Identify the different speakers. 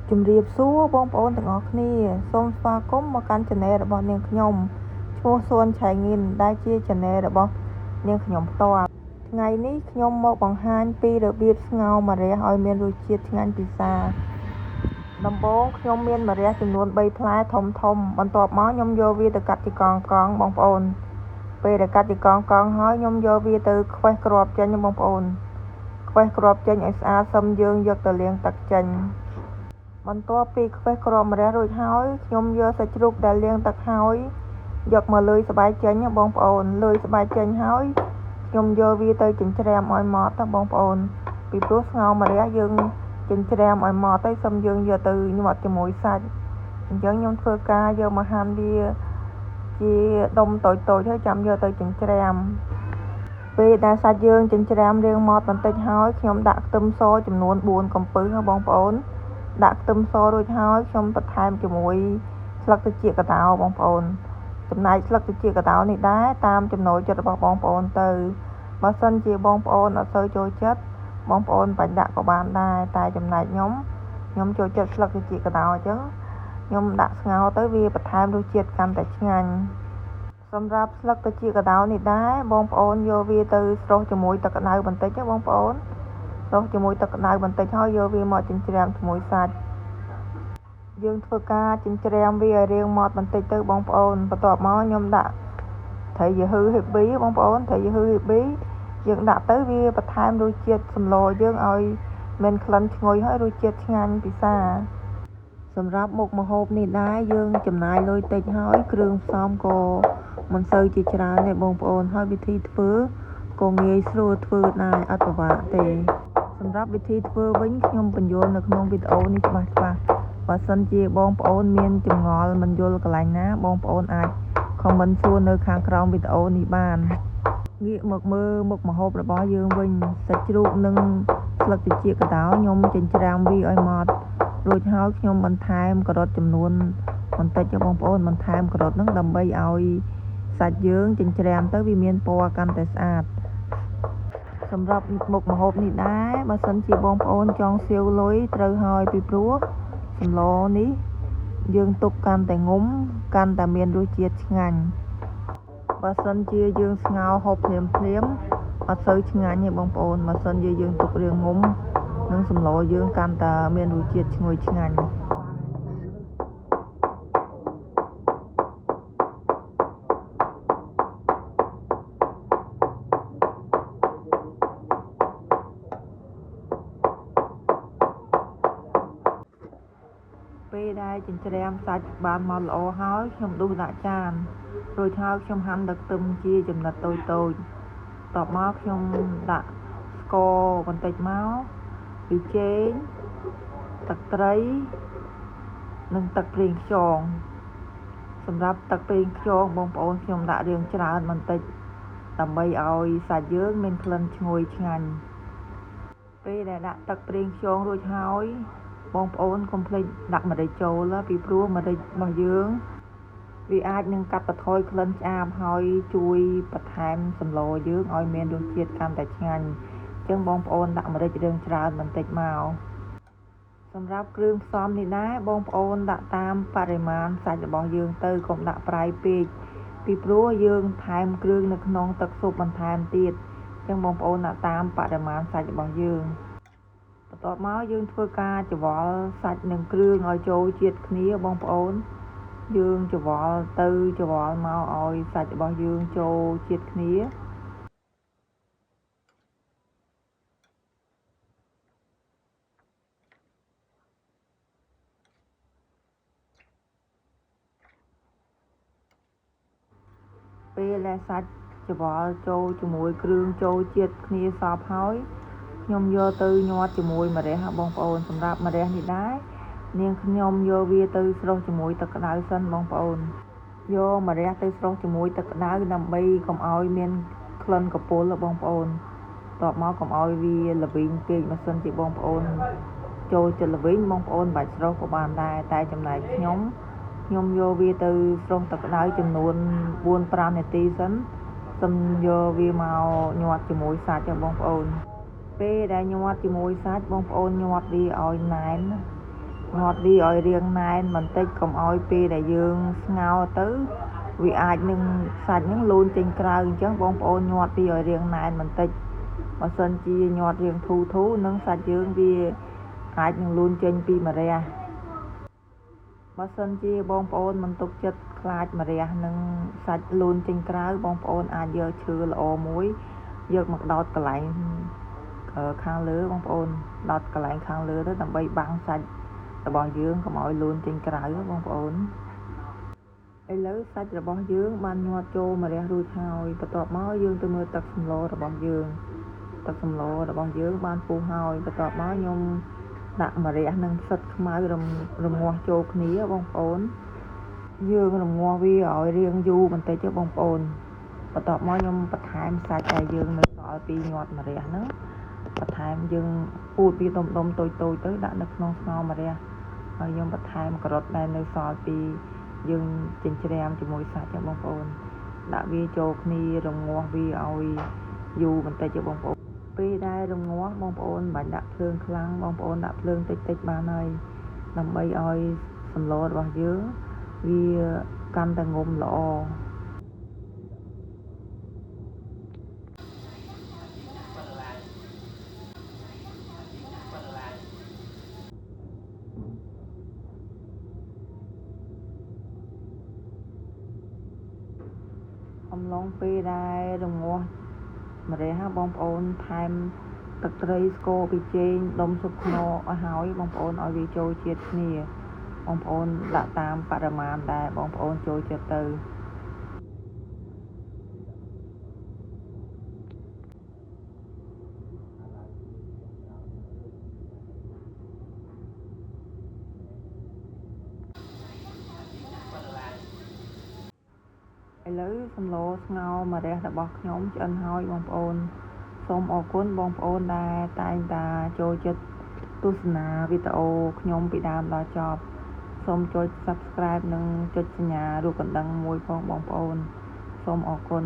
Speaker 1: ជំរាបសួរបងប្អូនទាំងអស់គ្នាសូមស្វាគមន៍មកកាន់ Channel របស់នាងខ្ញុំឈ្មោះសួនឆៃងិនដែលជា Channel របស់នាងខ្ញុំផ្ទាល់ថ្ងៃនេះខ្ញុំមកបង្ហាញពីរបៀបស្ងោរម្រះឲ្យមានរសជាតិឆ្ងាញ់ពិសាដំបូងខ្ញុំមានម្រះចំនួន3ផ្លែធំបន្ទាប់មកខ្ញុំយកវាទៅកាត់ជាកង់បងប្អូនពេលដែលកាត់ជាកង់ហើយខ្ញុំយកវាទៅខ្វេះគ្រាប់ចេញបងប្អូនខ្វេះគ្រាប់ចេញឲ្យស្អាតសឹមយើងយកទៅលាងទឹកចេញបន្ទាប់ពីខ្វេះគ្រាប់ម្រះរួចហើយខ្ញុំយកសាច់ជ្រូកដែលលាងទឹកហើយយកមកលើយស្បែកចេញបងប្អូនលើយស្បែកចេញហើយខ្ញុំយកវាទៅចិញ្ច្រាំឲ្យម៉ត់បងប្អូនពីព្រោះស្ងោរម្រះយើងចិញ្ច្រាំឲ្យម៉ត់ហើយសឹមយើងយកទៅញាត់ជាមួយសាច់អញ្ចឹងខ្ញុំធ្វើការយកមកហាន់វាជាដុំតូចហើយចាំយកទៅចិញ្ច្រាំពេលដែលសាច់យើងចិញ្ច្រាំរាងម៉ត់បន្តិចហើយខ្ញុំដាក់ខ្ទឹមសចំនួន4កំពឹសបងប្អូនដាក់ខ្ទឹមសរួចហើយខ្ញុំបន្ថែមជាមួយស្លឹកត្រចៀកកតោបងប្អូនចំណែកស្លឹកត្រចៀកកតោនេះដែរតាមចំណូលចិត្តរបស់បងប្អូនទៅបើសិនជាបងប្អូនអត់សូវចូលចិត្តបងប្អូនបាច់ដាក់ក៏បានដែរតែចំណែកខ្ញុំចូលចិត្តស្លឹកត្រចៀកកតោអញ្ចឹងខ្ញុំដាក់ស្ងោរទៅវាបន្ថែមរសជាតិកាន់តែឆ្ងាញ់សម្រាប់ស្លឹកត្រចៀកកតោនេះដែរបងប្អូនយកវាទៅស្រុះជាមួយទឹកក្តៅបន្តិចបងប្អូនស្រុះជាមួយទឹកក្តៅបន្តិចហើយយកវាមកចិញ្ច្រាំជាមួយសាច់យើងធ្វើការចិញ្ច្រាំវាឲ្យរាងម៉ត់បន្តិចទៅបងប្អូនបន្ទាប់មកខ្ញុំដាក់ត្រីយូហឺហេប៊ីបងប្អូនត្រីយូហឺហេប៊ីយើងដាក់ទៅវាបន្ថែមរសជាតិសម្លយើងឲ្យមានក្លិនឈ្ងុយហើយរសជាតិឆ្ងាញ់ពិសាសម្រាប់មុខម្ហូបនេះដែរយើងចំណាយលុយតិចហើយគ្រឿងផ្សំក៏មិនសូវជាច្រើនទេបងប្អូនហើយវិធីធ្វើក៏ងាយស្រួលធ្វើដែរអត់ពិបាកទេសម្រាប់វិធីធ្វើវិញខ្ញុំបញ្យល់នៅក្នុងវីដេអូនេះច្បាស់បើសិនជាបងប្អូនមានចម្ងល់មិនយល់កន្លែងណាបងប្អូនអាចខមមិនសួរនៅខាងក្រោមវីដេអូនេះបានងាកមកមើលមុខម្ហូបរបស់យើងវិញសាច់ជ្រូកនិងស្លឹកត្រចៀកកតោខ្ញុំចិញ្ច្រាំវាឲ្យម៉ត់រួចហើយខ្ញុំបន្ថែមការ៉ុតចំនួនបន្តិចបងប្អូនបន្ថែមការ៉ុតហ្នឹងដើម្បីឲ្យសាច់យើងចិញ្ច្រាំទៅវាមានពណ៌កាន់តែស្អាតសម្រាប់មុខម្ហូបនេះដែរបើសិនជាបងប្អូនចង់សៀវលុយត្រូវហើយពីព្រោះសម្លនេះយើងទុកកាន់តែងុំកាន់តែមានរសជាតិឆ្ងាញ់បើសិនជាយើងស្ងោរហូបភ្លាមអត់សូវឆ្ងាញ់ទេបងប្អូនបើសិនជាយើងទុករាងងុំនឹងសម្លយើងកាន់តែមានរសជាតិឈ្ងុយឆ្ងាញ់ពេលដែលចិញ្ច្រាំសាច់បានម៉ត់ល្អហើយខ្ញុំដួសដាក់ចានរួចហើយខ្ញុំហាន់ទឹកខ្ទឹមជាចំណិតតូចបន្ទាប់មកខ្ញុំដាក់ស្ករបន្តិចមកប៊ីចេងទឹកត្រីនិងទឹកប្រេងខ្យងសម្រាប់ទឹកប្រេងខ្យងបងប្អូនខ្ញុំដាក់រាងច្រើនបន្តិចដើម្បីឲ្យសាច់យើងមានក្លិនឈ្ងុយឆ្ងាញ់ពេលដែលដាក់ទឹកប្រេងខ្យងរួចហើយបងប្អូនកុំភ្លេចដាក់ម្រេចចូលពីព្រោះម្រេចរបស់យើងវាអាចនឹងកាត់បន្ថយក្លិនឆ្អាបហើយជួយបន្ថែមសម្លយើងឲ្យមានរសជាតិកាន់តែឆ្ងាញ់អញ្ចឹងបងប្អូនដាក់ម្រេចរាងច្រើនបន្តិចមកសម្រាប់គ្រឿងផ្សំនេះដែរបងប្អូនដាក់តាមបរិមាណសាច់របស់យើងទៅកុំដាក់ប្រៃពេកពីព្រោះយើងថែមគ្រឿងនៅក្នុងទឹកស៊ុបបន្ថែមទៀតអញ្ចឹងបងប្អូនដាក់តាមបរិមាណសាច់របស់យើងបន្ទាប់មកយើងធ្វើការច្របល់សាច់និងគ្រឿងឲ្យចូលជាតិគ្នាបងប្អូនយើងច្របល់ទៅច្របល់មកឲ្យសាច់របស់យើងចូលជាតិគ្នាពេលដែលសាច់ច្របល់ចូលជាមួយគ្រឿងចូលជាតិគ្នាសព្វហើយខ្ញុំយកទៅញាត់ជាមួយម្រះបងប្អូនសម្រាប់ម្រះនេះដែរនាងខ្ញុំយកវាទៅស្រុះជាមួយទឹកក្តៅសិនបងប្អូនយកម្រះទៅស្រុះជាមួយទឹកក្តៅដើម្បីកុំឲ្យមានក្លិនក្រពុលបងប្អូនបន្ទាប់មកកុំឲ្យវាល្វីងពេកបើសិនជាបងប្អូនចូលចិត្តល្វីងបងប្អូនបាច់ស្រុះក៏បានដែរតែចំណែកខ្ញុំយកវាទៅស្រុះទឹកក្តៅចំនួន 4-5 នាទីសិនសិមយកវាមកញាត់ជាមួយសាច់បងប្អូនពេលដែលញាត់ជាមួយសាច់បងប្អូនញាត់វាឲ្យណែន ងាត់វាឲ្យរាងណែនបន្តិចកុំឲ្យពេលដែលយើងស្ងោរទៅវាអាចនឹងសាច់នឹងលូនចេញក្រៅអញ្ចឹងបងប្អូនញាត់វាឲ្យរាងណែនបន្តិចបើសិនជាញាត់រាងធូរនឹងសាច់យើងវាអាចនឹងលូនចេញពីម្រះបើសិនជាបងប្អូនមិនទុកចិត្តខ្លាចម្រះនឹងសាច់លូនចេញក្រៅបងប្អូនអាចយកឈើល្អមួយយកមកដោតកន្លែងខាងលើបងប្អូនដោតកន្លែងខាងលើទៅដើម្បីបាំងសាច់របស់យើងកុំឲ្យលូនចេញក្រៅបងប្អូនឥឡូវសាច់របស់យើងបានញាត់ចូលម្រះរួចហើយបន្ទាប់មកយើងទៅមើលទឹកសម្លរបស់យើងទឹកសម្លរបស់យើងបានពុះហើយបន្ទាប់មកខ្ញុំដាក់ម្រះនិងផ្សិតខ្មៅរងាស់ចូលគ្នាបងប្អូនយើងរងាស់វាឲ្យរាងយូរបន្តិចទៅបងប្អូនបន្ទាប់មកខ្ញុំបន្ថែមសាច់ដែលយើងនៅសល់ពីញាត់ម្រះហ្នឹងបន្ថែមយើងពូតវាដុំតូចទៅដាក់នៅក្នុងស្ងោរម្រះហើយខ្ញុំបន្ថែមការ៉ុតដែលនៅសល់ពីយើងចិញ្ច្រាំជាមួយសាច់ហ្នឹងបងប្អូនដាក់វាចូលគ្នារងាស់វាឲ្យយូរបន្តិចទៅបងប្អូនពេលដែលរងាស់បងប្អូនមិនបាច់ដាក់ភ្លើងខ្លាំងបងប្អូនដាក់ភ្លើងតិចបានហើយដើម្បីឲ្យសម្លរបស់យើងវាកាន់តែងុំល្អអំឡុងពេលដែលរងាស់ម្រះបងប្អូនថែមទឹកត្រីស្គរប៊ីចេងដុំស៊ុបខ្នុរឲ្យហើយបងប្អូនឲ្យវាចូលជាតិគ្នាបងប្អូនដាក់តាមបរិមាណដែលបងប្អូនចូលចិត្តទៅឥឡូវសម្លស្ងោរម្រះរបស់ខ្ញុំឆ្អិនហើយបងប្អូនសូមអរគុណបងប្អូនដែលតែងតាចូលចិត្តទស្សនាវីដេអូខ្ញុំពីដើមដល់ចប់សូមចុច Subscribe និងចុចសញ្ញារូបកណ្ដឹងមួយផងបងប្អូនសូមអរគុណ